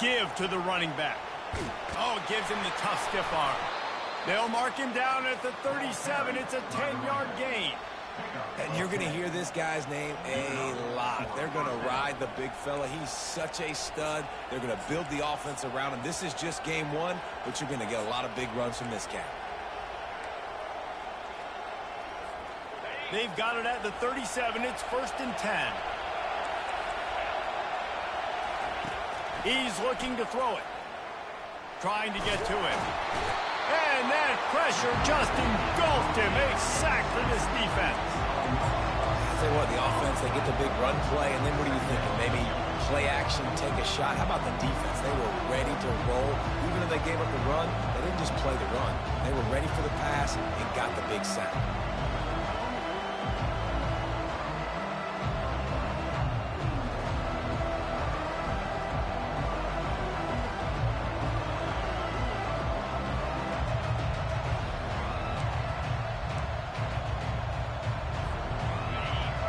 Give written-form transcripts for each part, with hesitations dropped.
give to the running back. Oh, it gives him the tough stiff arm. They'll mark him down at the 37. It's a 10-yard gain. And you're going to hear this guy's name a lot. They're going to ride the big fella. He's such a stud. They're going to build the offense around him. This is just game one, but you're going to get a lot of big runs from this cat. They've got it at the 37. It's 1st and 10. He's looking to throw it. Trying to get to him. And that pressure just engulfed him. A sack for this defense. I'll tell you what, the offense, they get the big run play, and then what are you thinking? Maybe play action, take a shot. How about the defense? They were ready to roll. Even if they gave up the run, they didn't just play the run. They were ready for the pass and got the big sack.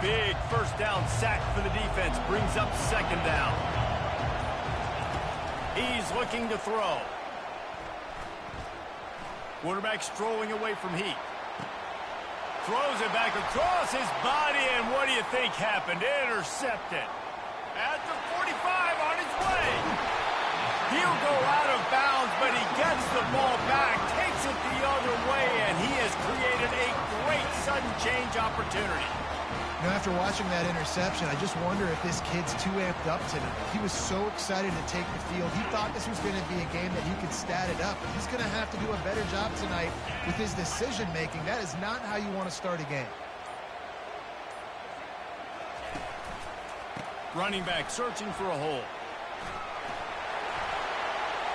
Big first down sack for the defense. Brings up 2nd down. He's looking to throw. Quarterback strolling away from heat. Throws it back across his body, and what do you think happened? Intercepted. At the 45 on his way. He'll go out of bounds, but he gets the ball back, takes it the other way, and he has created a great sudden change opportunity. You know, after watching that interception, I just wonder if this kid's too amped up tonight. He was so excited to take the field. He thought this was going to be a game that he could stat it up. He's going to have to do a better job tonight with his decision-making. That is not how you want to start a game. Running back searching for a hole.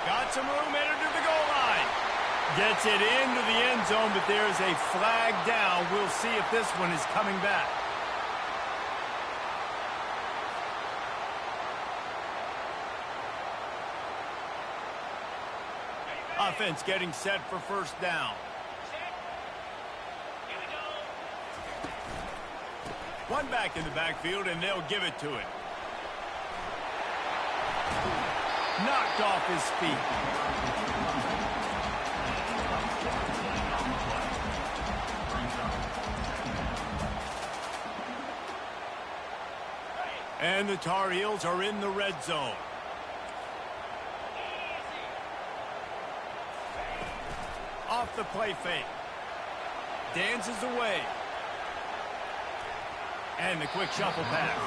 Got some room, headed to the goal line. Gets it into the end zone, but there's a flag down. We'll see if this one is coming back. Offense getting set for 1st down. One back in the backfield, and they'll give it to him. Knocked off his feet. And the Tar Heels are in the red zone. Off the play fake. Dances away. And the quick shuffle pass.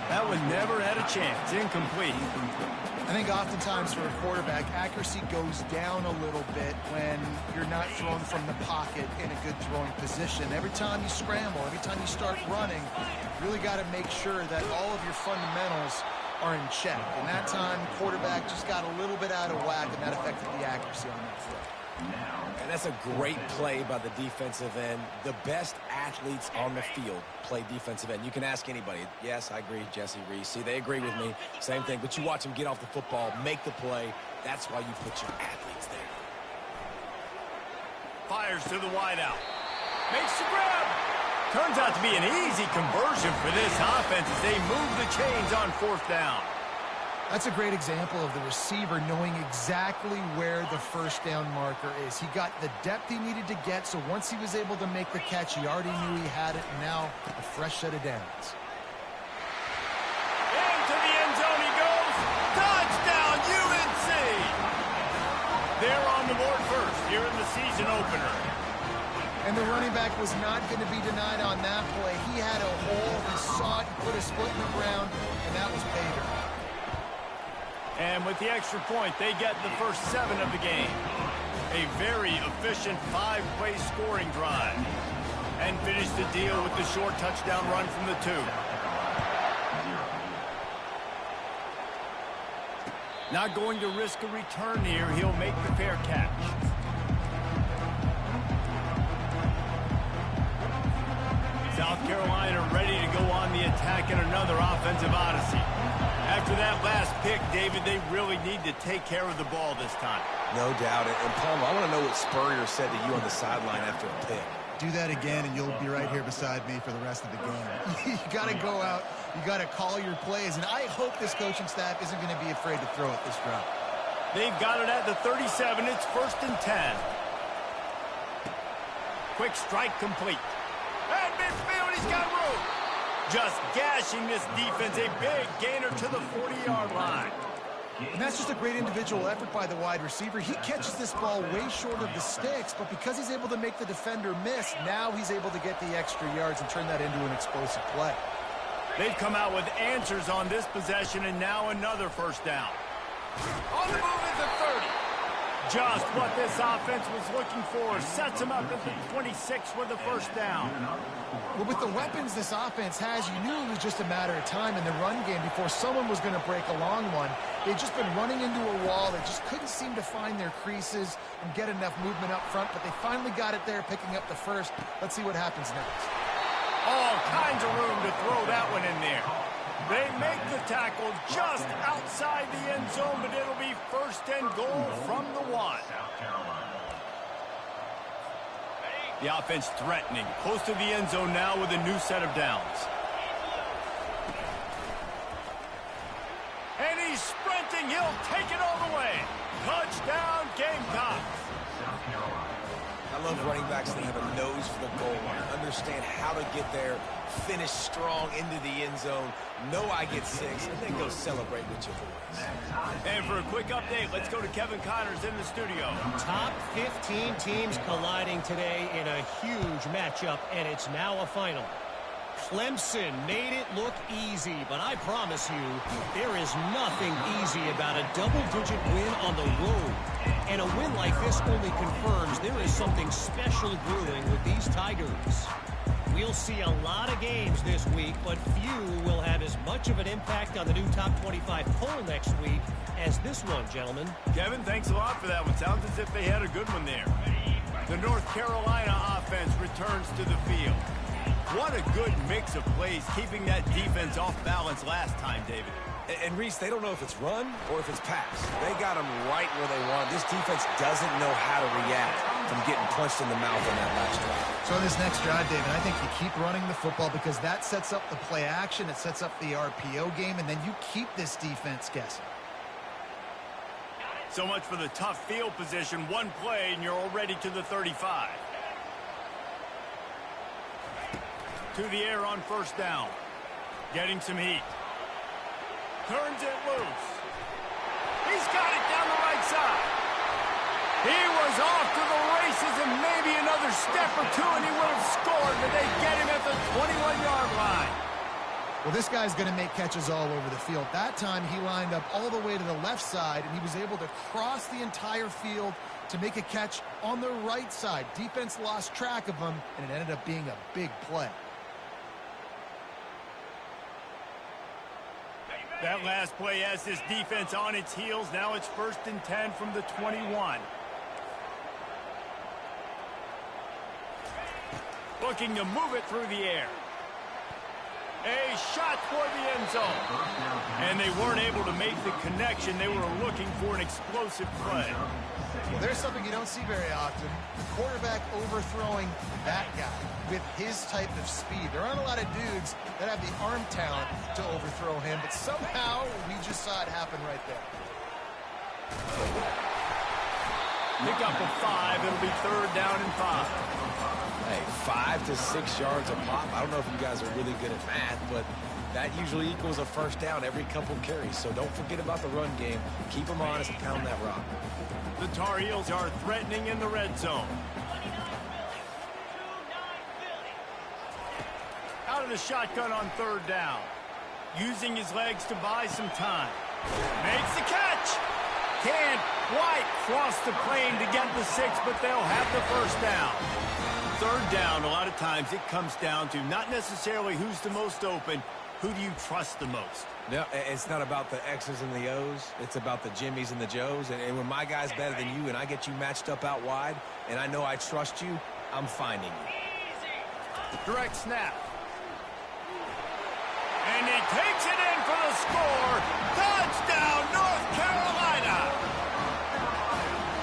That one never had a chance. Incomplete. I think oftentimes for a quarterback, accuracy goes down a little bit when you're not thrown from the pocket in a good throwing position. Every time you scramble, every time you start running, you really got to make sure that all of your fundamentals are in check. And that time, the quarterback just got a little bit out of whack, and that affected the accuracy on that throw. And that's a great play by the defensive end. The best athletes on the field play defensive end. You can ask anybody. Yes, I agree, Jesse Reese. See, they agree with me. Same thing. But you watch them get off the football, make the play. That's why you put your athletes there. Fires to the wideout. Makes the grab. Turns out to be an easy conversion for this offense as they move the chains on 4th down. That's a great example of the receiver knowing exactly where the 1st down marker is. He got the depth he needed to get, so once he was able to make the catch, he already knew he had it, and now a fresh set of downs. Into the end zone he goes. Touchdown, UNC! They're on the board first here in the season opener. And the running back was not going to be denied on that play. He had a hole, he saw it, put his foot in the ground, and that was pay dirt. And with the extra point, they get the first 7 of the game. A very efficient 5-play scoring drive. And finish the deal with the short touchdown run from the 2. Not going to risk a return here. He'll make the fair catch. South Carolina ready to go on the attack in another offensive odyssey. After that last pick, David, they really need to take care of the ball this time. No doubt. And Palmer, I want to know what Spurrier said to you on the sideline after a pick. Do that again, and you'll be right here beside me for the rest of the game. You got to go out. You got to call your plays, and I hope this coaching staff isn't going to be afraid to throw it this route. They've got it at the 37. It's 1st and 10. Quick strike complete. At midfield, he's got room. Just gashing this defense. A big gainer to the 40-yard line. And that's just a great individual effort by the wide receiver. He catches this ball way short of the sticks, but because he's able to make the defender miss, now he's able to get the extra yards and turn that into an explosive play. They've come out with answers on this possession, and now another first down. On the move at the 30. Just what this offense was looking for. Sets him up at the 26 with the first down. Well, with the weapons this offense has, you knew it was just a matter of time in the run game before someone was going to break a long one. They'd just been running into a wall. They just couldn't seem to find their creases and get enough movement up front, but they finally got it there, picking up the first. Let's see what happens next. All kinds of room to throw that one in there. They make the tackle just outside the end zone, but it'll be 1st and goal from the 1. The offense threatening, close to the end zone now with a new set of downs. And he's sprinting. He'll take it all the way. Touchdown, Gamecocks. I love running backs that have a nose for the goal line, understand how to get there, finish strong into the end zone, know I get 6, and then go celebrate with your boys. And for a quick update, let's go to Kevin Connors in the studio. Top 15 teams colliding today in a huge matchup, and it's now a final. Clemson made it look easy, but I promise you, there is nothing easy about a double-digit win on the road. And a win like this only confirms there is something special brewing with these Tigers. We'll see a lot of games this week, but few will have as much of an impact on the new top 25 poll next week as this one, gentlemen. Kevin, thanks a lot for that one. Sounds as if they had a good one there. The North Carolina offense returns to the field. What a good mix of plays, keeping that defense off balance last time, David. And Reese, they don't know if it's run or if it's pass. They got them right where they want. This defense doesn't know how to react from getting punched in the mouth on that last drive. So this next drive, David, I think you keep running the football because that sets up the play action, it sets up the RPO game, and then you keep this defense guessing. So much for the tough field position. One play, and you're already to the 35. To the air on 1st down. Getting some heat. Turns it loose. He's got it down the right side. He was off to the races and maybe another step or two and he would have scored, but they get him at the 21-yard line. Well, this guy's going to make catches all over the field. That time he lined up all the way to the left side and he was able to cross the entire field to make a catch on the right side. Defense lost track of him and it ended up being a big play. That last play has this defense on its heels. Now it's 1st and 10 from the 21. Looking to move it through the air. A shot toward the end zone. And they weren't able to make the connection. They were looking for an explosive play. Well, there's something you don't see very often. The quarterback overthrowing that guy with his type of speed. There aren't a lot of dudes that have the arm talent to overthrow him, but somehow we just saw it happen right there. Pick up a 5. It'll be 3rd down and 5. Hey, 5 to 6 yards a pop. I don't know if you guys are really good at math, but that usually equals a 1st down every couple carries. So don't forget about the run game. Keep them honest and pound that rock. The Tar Heels are threatening in the red zone. Out of the shotgun on 3rd down. Using his legs to buy some time. Makes the catch. Can't quite cross the plane to get the 6, but they'll have the 1st down. 3rd down, a lot of times it comes down to not necessarily who's the most open, who do you trust the most? No, it's not about the X's and the O's. It's about the Jimmys and the Joes. And when my guy's better than you and I get you matched up out wide and I know I trust you, I'm finding you. Direct snap. And he takes it in for the score. Touchdown, North Carolina.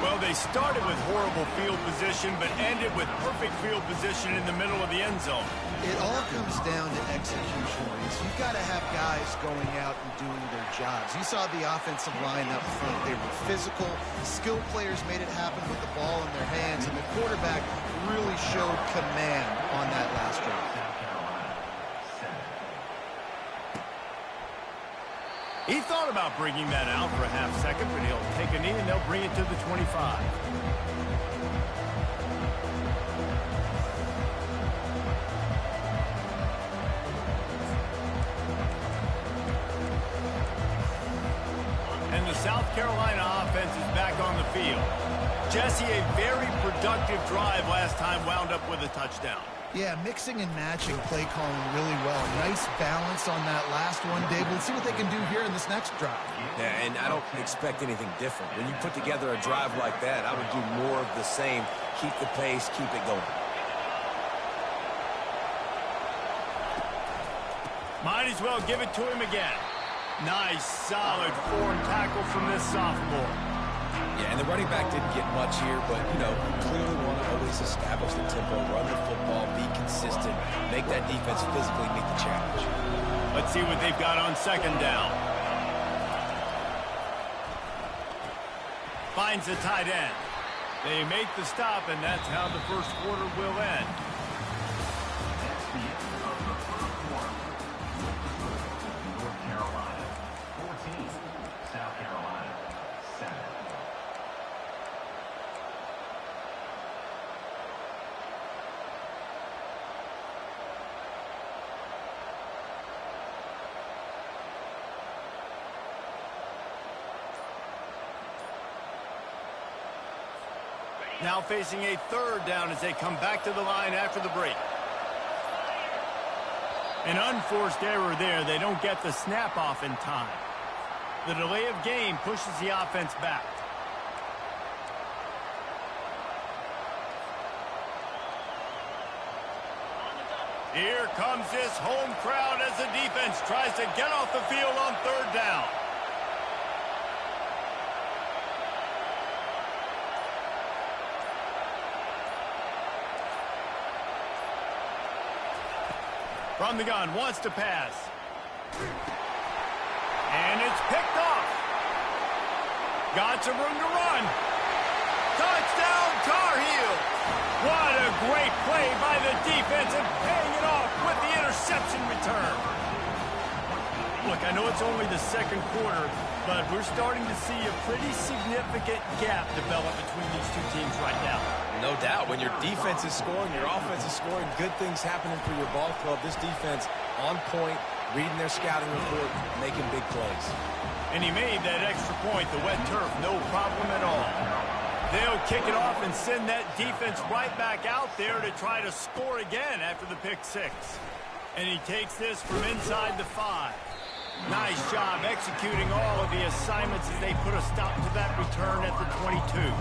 Well, they they started with horrible field position, but ended with perfect field position in the middle of the end zone. It all comes down to execution, Reese. You've got to have guys going out and doing their jobs. You saw the offensive line up front. They were physical. Skilled players made it happen with the ball in their hands, and the quarterback really showed command on that last drive. He thought about bringing that out for a half second, but he'll take a knee and they'll bring it to the 25. And the South Carolina offense is back on the field. Jesse, a very productive drive last time wound up with a touchdown. Yeah, mixing and matching play calling really well. Nice balance on that last one, Dave. Let's see what they can do here in this next drive. Yeah, and I don't expect anything different. When you put together a drive like that, I would do more of the same. Keep the pace, keep it going. Might as well give it to him again. Nice, solid form tackle from this sophomore. Yeah, and the running back didn't get much here, but, you know, clearly want to always establish the tempo, run the football, be consistent, make that defense physically meet the challenge. Let's see what they've got on second down. Finds the tight end. They make the stop, and that's how the first quarter will end. Now facing a third down as they come back to the line after the break. An unforced error there. They don't get the snap off in time. The delay of game pushes the offense back. Here comes this home crowd as the defense tries to get off the field on third down. From the gun, wants to pass. And it's picked off. Got some room to run. Touchdown, Tar Heels. What a great play by the defense and paying it off with the interception return. Look, I know it's only the second quarter, but we're starting to see a pretty significant gap develop between these two teams right now. No doubt. When your defense is scoring, your offense is scoring, good things happening for your ball club. This defense on point, reading their scouting report, making big plays. And he made that extra point, the wet turf, no problem at all. They'll kick it off and send that defense right back out there to try to score again after the pick six. And he takes this from inside the 5. Nice job executing all of the assignments as they put a stop to that return at the 22.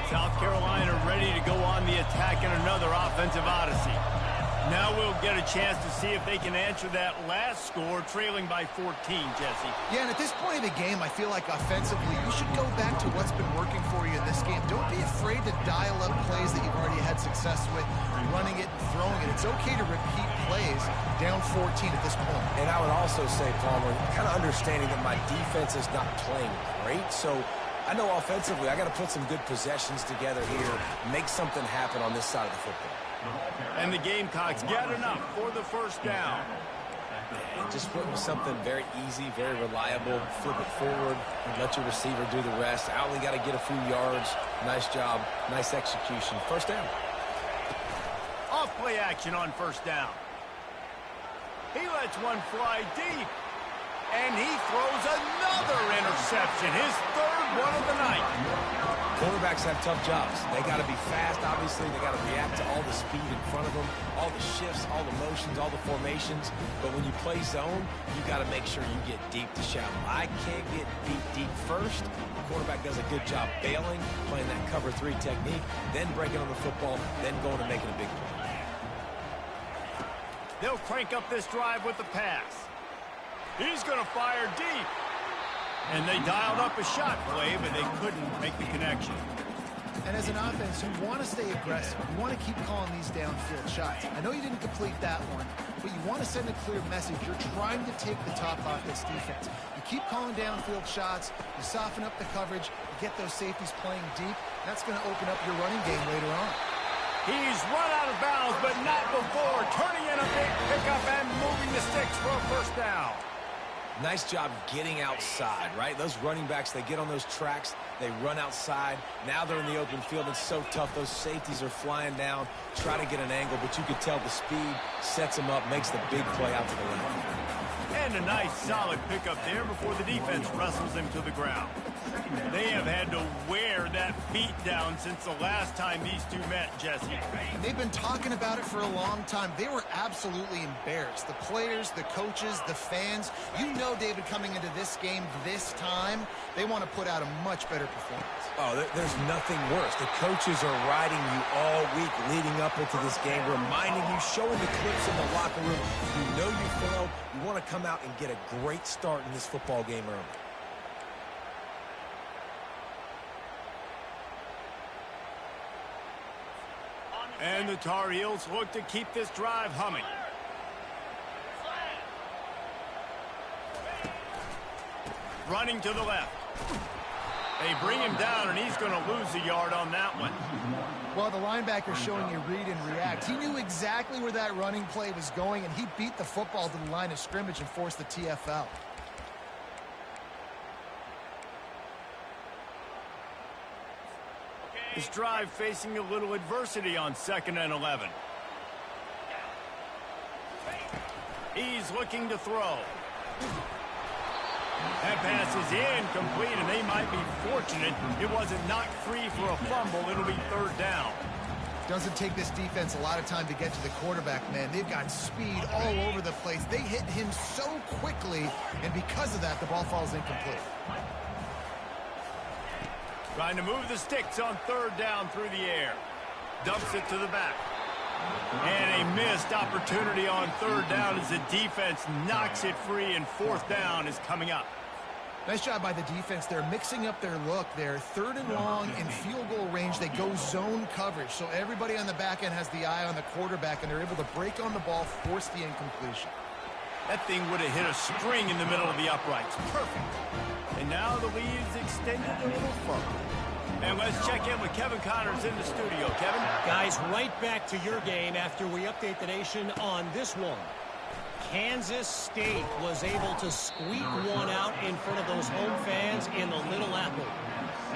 South Carolina ready to go on the attack in another offensive odyssey. Now we'll get a chance to see if they can answer that last score, trailing by 14, Jesse. Yeah, and at this point in the game, I feel like offensively, you should go back to what's been working for you in this game. Don't be afraid to dial up plays that you've already had success with, running it and throwing it. It's okay to repeat plays down 14 at this point. And I would also say, Palmer, kind of understanding that my defense is not playing great, so I know offensively I got to put some good possessions together here, make something happen on this side of the football. And the Gamecocks get enough for the first down. And just put with something very easy, very reliable, flip it forward, and let your receiver do the rest. I only got to get a few yards. Nice job, nice execution. First down. Off play action on first down. He lets one fly deep. And he throws another interception, his third one of the night. Quarterbacks have tough jobs. They got to be fast, obviously. They got to react to all the speed in front of them, all the shifts, all the motions, all the formations. But when you play zone, you got to make sure you get deep to shallow. I can't get beat deep first. The quarterback does a good job bailing, playing that cover 3 technique, then breaking on the football, then going and making a big play. They'll crank up this drive with the pass. He's going to fire deep. And they dialed up a shot play, but they couldn't make the connection. And as an offense, you want to stay aggressive. You want to keep calling these downfield shots. I know you didn't complete that one, but you want to send a clear message. You're trying to take the top off this defense. You keep calling downfield shots. You soften up the coverage. You get those safeties playing deep. That's going to open up your running game later on. He's run out of bounds, but not before turning in a big pickup and moving the sticks for a first down. Nice job getting outside, right? Those running backs, they get on those tracks, they run outside. Now they're in the open field. It's so tough. Those safeties are flying down, try to get an angle, but you could tell the speed sets them up, makes the big play out to the left. And a nice solid pickup there before the defense wrestles him to the ground. They have had to wear that beat down since the last time these two met, Jesse. And they've been talking about it for a long time. They were absolutely embarrassed. The players, the coaches, the fans. You know, David, coming into this game this time, they want to put out a much better performance. Oh, there's nothing worse. The coaches are riding you all week leading up into this game, reminding you, showing the clips in the locker room. You know you failed. You want to come out and get a great start in this football game early. And the Tar Heels look to keep this drive humming. Running to the left. They bring him down, and he's going to lose a yard on that one. Well, the linebacker's showing you read and react. He knew exactly where that running play was going, and he beat the football to the line of scrimmage and forced the TFL. This drive facing a little adversity on 2nd and 11. He's looking to throw. That pass is incomplete, and they might be fortunate it wasn't knocked free for a fumble. It'll be 3rd down. Doesn't take this defense a lot of time to get to the quarterback, man. They've got speed all over the place. They hit him so quickly, and because of that, the ball falls incomplete. Trying to move the sticks on 3rd down through the air. Dumps it to the back. And a missed opportunity on 3rd down as the defense knocks it free, and 4th down is coming up. Nice job by the defense. They're mixing up their look. They're 3rd and long in field goal range. They go zone coverage. So everybody on the back end has the eye on the quarterback, and they're able to break on the ball, force the incompletion. That thing would have hit a string in the middle of the uprights. Perfect. And now the lead's extended a little further. And let's check in with Kevin Connors in the studio. Kevin? Guys, right back to your game after we update the nation on this one. Kansas State was able to squeak one out in front of those home fans in the Little Apple.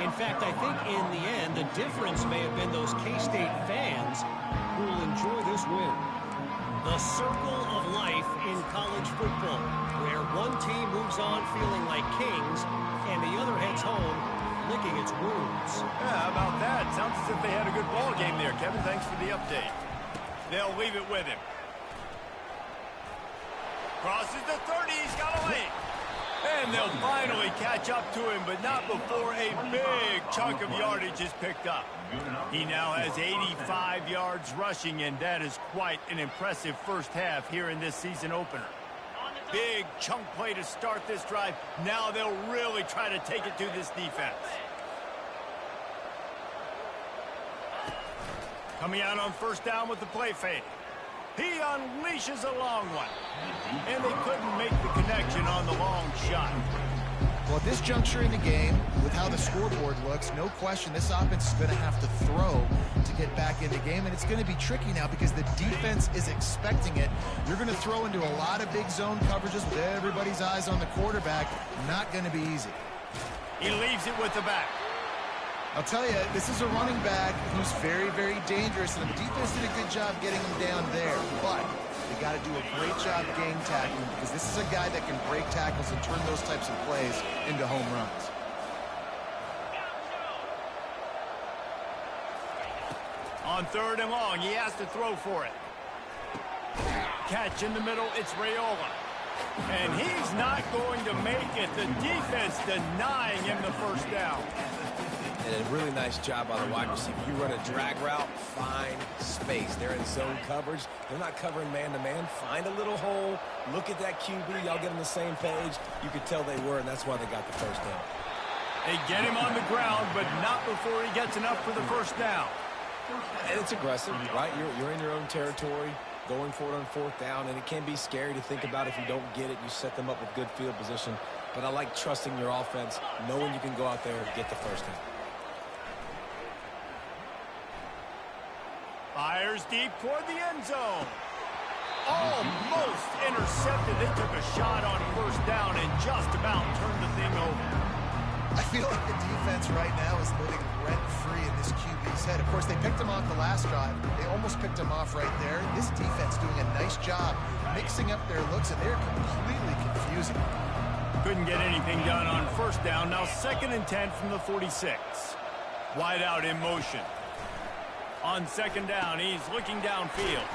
In fact, I think in the end, the difference may have been those K-State fans who will enjoy this win. The circle of life in college football, where one team moves on feeling like kings and the other heads home licking its wounds. Yeah, how about that? Sounds as if they had a good ball game there, Kevin. Thanks for the update. They'll leave it with him. Crosses the 30. He's got a lane. And they'll finally catch up to him, but not before a big chunk of yardage is picked up. He now has 85 yards rushing, and that is quite an impressive first half here in this season opener. Big chunk play to start this drive. Now they'll really try to take it to this defense. Coming out on 1st down with the play fake. He unleashes a long one. And they couldn't make the connection on the long shot. Well, at this juncture in the game, with how the scoreboard looks, no question this offense is going to have to throw to get back in the game, and it's going to be tricky now because the defense is expecting it. You're going to throw into a lot of big zone coverages with everybody's eyes on the quarterback. Not going to be easy. He leaves it with the back. I'll tell you, this is a running back who's very, very dangerous, and the defense did a good job getting him down there, but they got to do a great job game tackling because this is a guy that can break tackles and turn those types of plays into home runs. On 3rd and long, he has to throw for it. Catch in the middle, it's Raiola. And he's not going to make it. The defense denying him the first down. And a really nice job by the wide receiver. You run a drag route, find space. They're in zone coverage. They're not covering man-to-man. Find a little hole. Look at that QB. Y'all get on the same page. You could tell they were, and that's why they got the first down. They get him on the ground, but not before he gets enough for the first down. And it's aggressive, right? You're in your own territory, going for it on fourth down, and it can be scary to think about if you don't get it. You set them up with good field position. But I like trusting your offense, knowing you can go out there and get the first down. Fires deep toward the end zone. Almost intercepted. They took a shot on first down and just about turned the thing over. I feel like the defense right now is living rent-free in this QB's head. Of course, they picked him off the last drive. They almost picked him off right there. This defense doing a nice job mixing up their looks, and they're completely confusing. Couldn't get anything done on first down. Now 2nd and 10 from the 46. Wide out in motion. On 2nd down, he's looking downfield.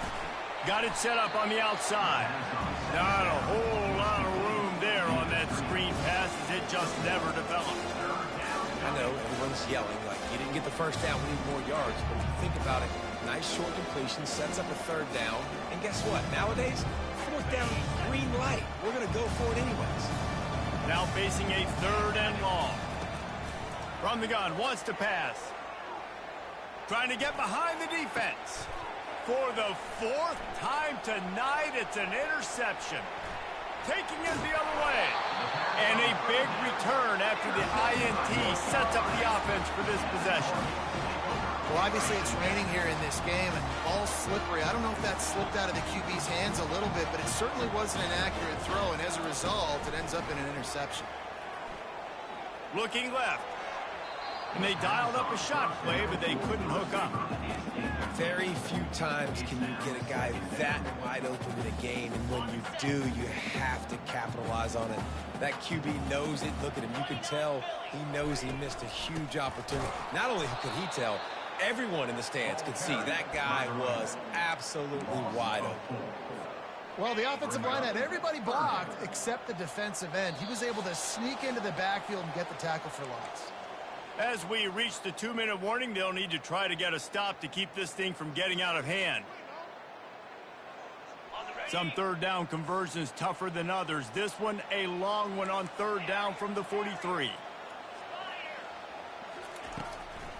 Got it set up on the outside. Not a whole lot of room there on that screen pass as it just never developed. I know everyone's yelling like, you didn't get the first down, we need more yards. But if you think about it, nice short completion, sets up a 3rd down. And guess what? Nowadays, 4th down, green light. We're going to go for it anyways. Now facing a 3rd and long. From the gun, wants to pass. Trying to get behind the defense. For the 4th time tonight, it's an interception. Taking it the other way. And a big return after the INT sets up the offense for this possession. Well, obviously it's raining here in this game, and the ball's slippery. I don't know if that slipped out of the QB's hands a little bit, but it certainly wasn't an accurate throw, and as a result, it ends up in an interception. Looking left. And they dialed up a shot play, but they couldn't hook up. Very few times can you get a guy that wide open in a game, and when you do, you have to capitalize on it. That QB knows it. Look at him. You can tell he knows he missed a huge opportunity. Not only could he tell, everyone in the stands could see that guy was absolutely wide open. Well, the offensive line had everybody blocked except the defensive end. He was able to sneak into the backfield and get the tackle for loss. As we reach the 2-minute warning, they'll need to try to get a stop to keep this thing from getting out of hand. Some 3rd down conversions tougher than others. This one, a long one on 3rd down from the 43.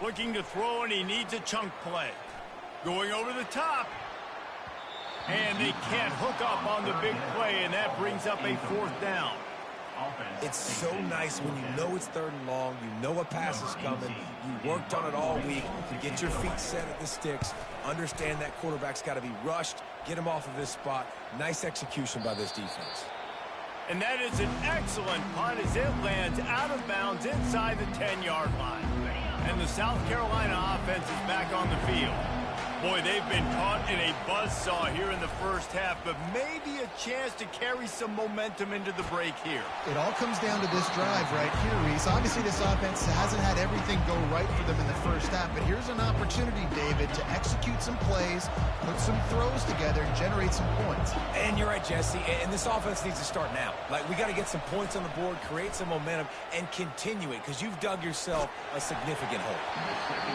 Looking to throw, and he needs a chunk play. Going over the top. And they can't hook up on the big play, and that brings up a 4th down. It's so nice when you know it's 3rd and long, you know a pass is coming, you worked on it all week, to get your feet set at the sticks, understand that quarterback's got to be rushed, get him off of this spot. Nice execution by this defense. And that is an excellent punt as it lands out of bounds inside the 10-yard line. And the South Carolina offense is back on the field. Boy, they've been caught in a buzzsaw here in the first half, but maybe a chance to carry some momentum into the break here. It all comes down to this drive right here, Reese. Obviously, this offense hasn't had everything go right for them in the first half, but here's an opportunity, David, to execute some plays, put some throws together, and generate some points. And you're right, Jesse, and this offense needs to start now. Like, we got to get some points on the board, create some momentum, and continue it, because you've dug yourself a significant hole.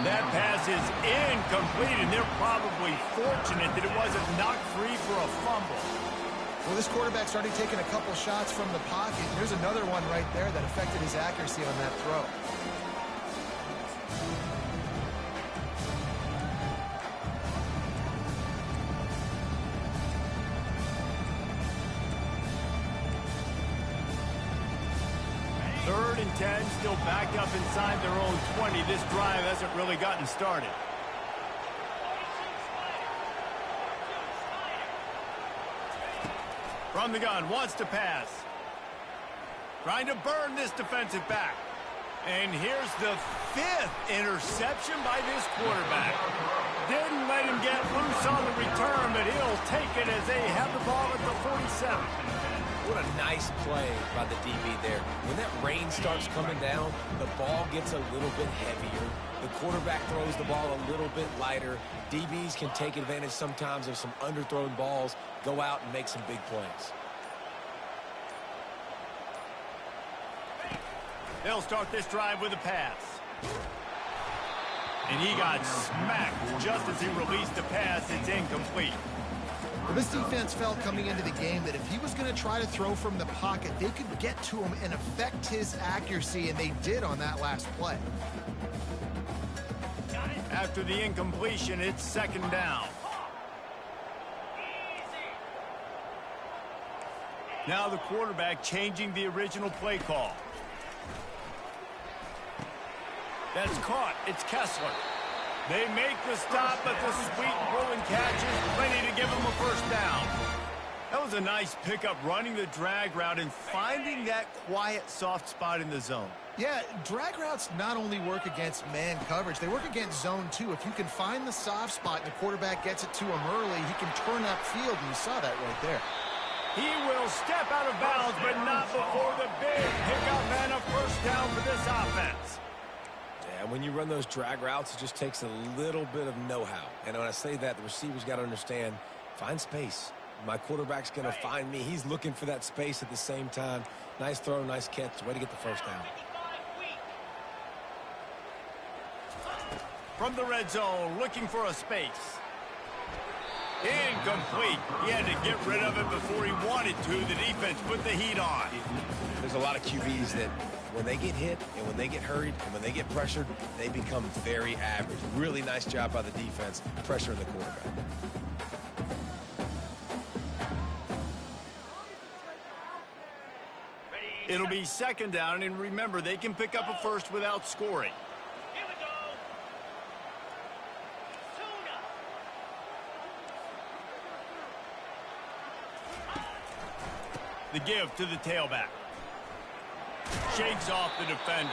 That pass is incomplete, and they're probably fortunate that it wasn't knocked free for a fumble. Well, this quarterback's already taken a couple shots from the pocket. There's another one right there that affected his accuracy on that throw. Third and 10, still backed up inside their own 20. This drive hasn't really gotten started. From the gun, wants to pass. Trying to burn this defensive back. And here's the 5th interception by this quarterback. Didn't let him get loose on the return, but he'll take it as they have the ball at the 47. What a nice play by the DB there. When that rain starts coming down, the ball gets a little bit heavier. The quarterback throws the ball a little bit lighter. DBs can take advantage sometimes of some underthrown balls, go out and make some big plays. They'll start this drive with a pass. And he got smacked just as he released the pass. It's incomplete. Well, this defense felt coming into the game that if he was going to try to throw from the pocket, they could get to him and affect his accuracy, and they did on that last play. After the incompletion, it's second down. Now the quarterback changing the original play call. That's caught. It's Kessler. They make the stop, but the sweet rolling catch is plenty to give them a first down. That was a nice pickup, running the drag route and finding that quiet, soft spot in the zone. Yeah, drag routes not only work against man coverage, they work against zone too. If you can find the soft spot and the quarterback gets it to him early, he can turn upfield, and you saw that right there. He will step out of bounds, but not before the big pickup and a first down for this offense. And when you run those drag routes, it just takes a little bit of know-how. And when I say that, the receiver's got to understand, find space. My quarterback's going to find me. He's looking for that space at the same time. Nice throw, nice catch. Way to get the first down. From the red zone, looking for a space. Incomplete. He had to get rid of it before he wanted to. The defense put the heat on. There's a lot of QBs that when they get hit and when they get hurried and when they get pressured, they become very average. Really nice job by the defense, pressuring the quarterback. It'll be second down, and remember, they can pick up a first without scoring. The give to the tailback. Shakes off the defender.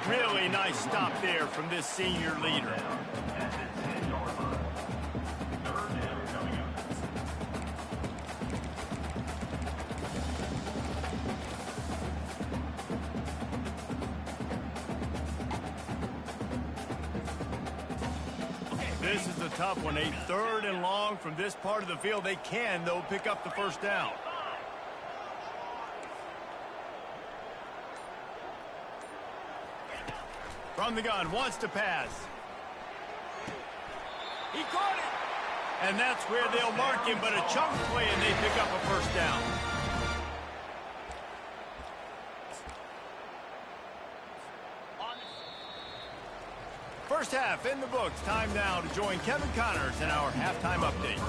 Really nice stop there from this senior leader. This is a tough one. A third and long from this part of the field. They can, though, pick up the first down. From the gun, wants to pass. He caught it. And that's where they'll mark him, but a chunk play, and they pick up a first down. First half in the books. Time now to join Kevin Connors in our halftime update.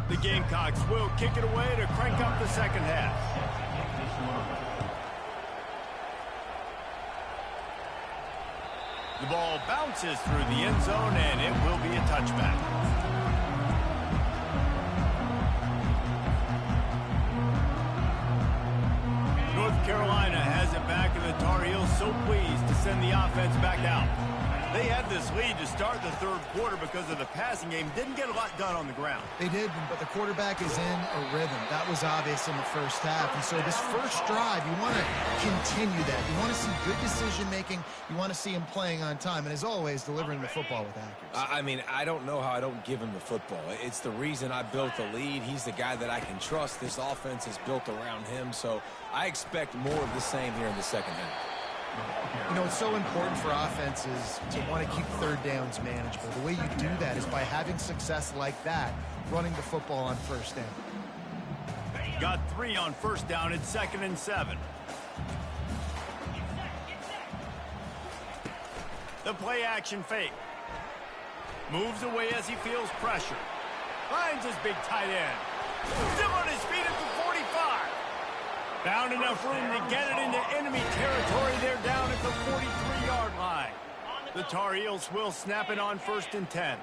The Gamecocks will kick it away to crank up the second half. The ball bounces through the end zone, and it will be a touchback. North Carolina has it back, and the Tar Heels so pleased to send the offense back out. They had this lead to start the third quarter because of the passing game. Didn't get a lot done on the ground. They did, but the quarterback is in a rhythm. That was obvious in the first half. And so this first drive, you want to continue that. You want to see good decision-making. You want to see him playing on time. And as always, delivering the football with accuracy. I mean, I don't know how I don't give him the football. It's the reason I built the lead. He's the guy that I can trust. This offense is built around him. So I expect more of the same here in the second half. You know, it's so important for offenses to want to keep third downs manageable. The way you do that is by having success like that, running the football on first down. Got 3 on first down. It's 2nd and 7. The play action fake. Moves away as he feels pressure. Finds his big tight end. Still on his feet at the 45. Found enough room to get it into enemy territory. They're down at the 43-yard line. The Tar Heels will snap it on 1st and 10.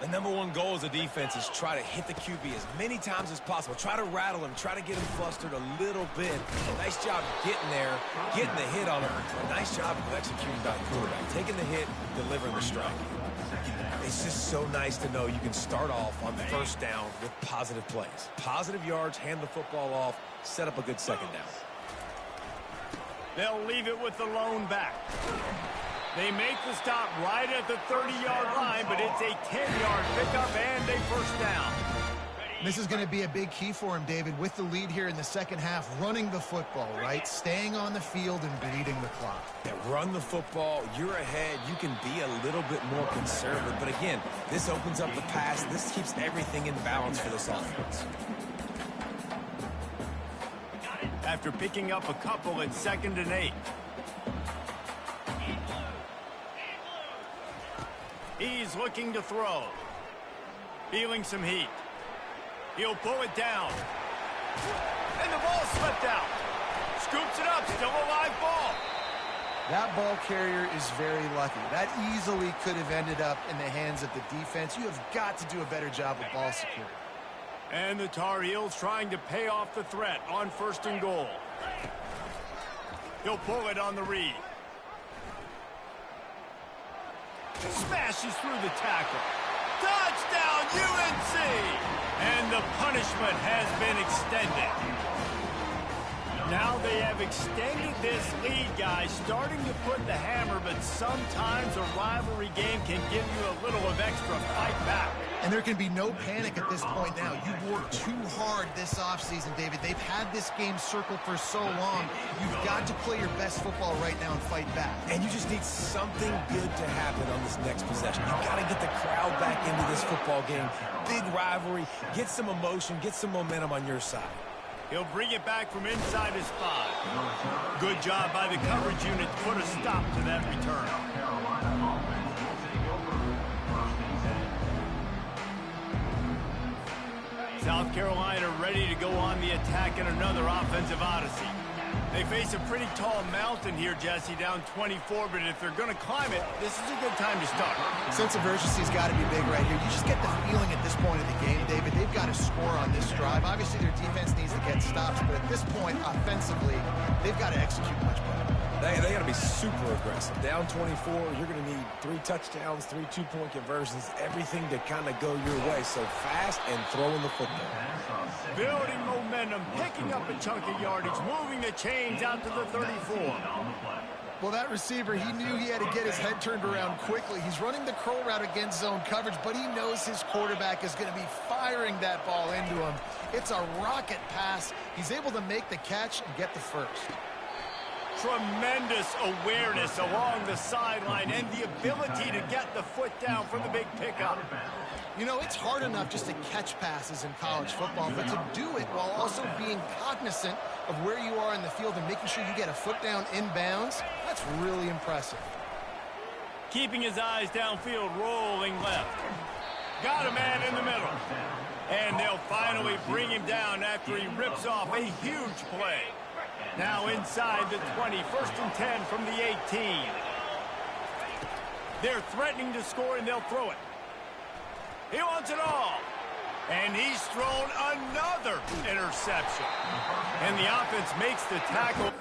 The number one goal as a defense is try to hit the QB as many times as possible. Try to rattle him. Try to get him flustered a little bit. Nice job getting there, getting the hit on him. Nice job of executing by the quarterback. Taking the hit, delivering the strike. It's just so nice to know you can start off on first down with positive plays. Positive yards, hand the football off, set up a good second down. They'll leave it with the lone back. They make the stop right at the 30-yard line, but it's a 10-yard pickup and a first down. This is going to be a big key for him, David, with the lead here in the second half, running the football, right? Staying on the field and bleeding the clock. Yeah, run the football. You're ahead. You can be a little bit more conservative. But again, this opens up the pass. This keeps everything in balance for this offense. After picking up a couple at 2nd and 8. He's looking to throw. Feeling some heat. He'll pull it down. And the ball slipped out. Scoops it up. Still a live ball. That ball carrier is very lucky. That easily could have ended up in the hands of the defense. You have got to do a better job of ball security. And the Tar Heels trying to pay off the threat on 1st and goal. He'll pull it on the read. Smashes through the tackle. Touchdown, UNC! And the punishment has been extended. Now they have extended this lead, guys, starting to put the hammer, but sometimes a rivalry game can give you a little of extra fight back. And there can be no panic at this point now. You've worked too hard this offseason, David. They've had this game circled for so long. You've got to play your best football right now and fight back. And you just need something good to happen on this next possession. You've got to get the crowd back into this football game. Big rivalry. Get some emotion. Get some momentum on your side. He'll bring it back from inside his 5. Good job by the coverage unit to put a stop to that return. South Carolina ready to go on the attack in another offensive odyssey. They face a pretty tall mountain here, Jesse, down 24, but if they're going to climb it, this is a good time to start. Sense of urgency's got to be big right here. You just get the feeling at this point of the game, David, they've got to score on this drive. Obviously, their defense needs to get stops, but at this point, offensively, they've got to execute much better. They got to be super aggressive. Down 24, you're going to need 3 touchdowns, 3 2-point conversions, everything to kind of go your way. So fast and throwing the football. Building momentum, picking up a chunk of yardage, moving the chains out to the 34. Well, that receiver, he knew he had to get his head turned around quickly. He's running the curl route against zone coverage, but he knows his quarterback is going to be firing that ball into him. It's a rocket pass. He's able to make the catch and get the first. Tremendous awareness along the sideline and the ability to get the foot down for the big pickup. You know, it's hard enough just to catch passes in college football, but to do it while also being cognizant of where you are in the field and making sure you get a foot down inbounds, that's really impressive. Keeping his eyes downfield, rolling left. Got a man in the middle. And they'll finally bring him down after he rips off a huge play. Now inside the 20, 1st and 10 from the 18. They're threatening to score, and they'll throw it. He wants it all. And he's thrown another interception. And the offense makes the tackle.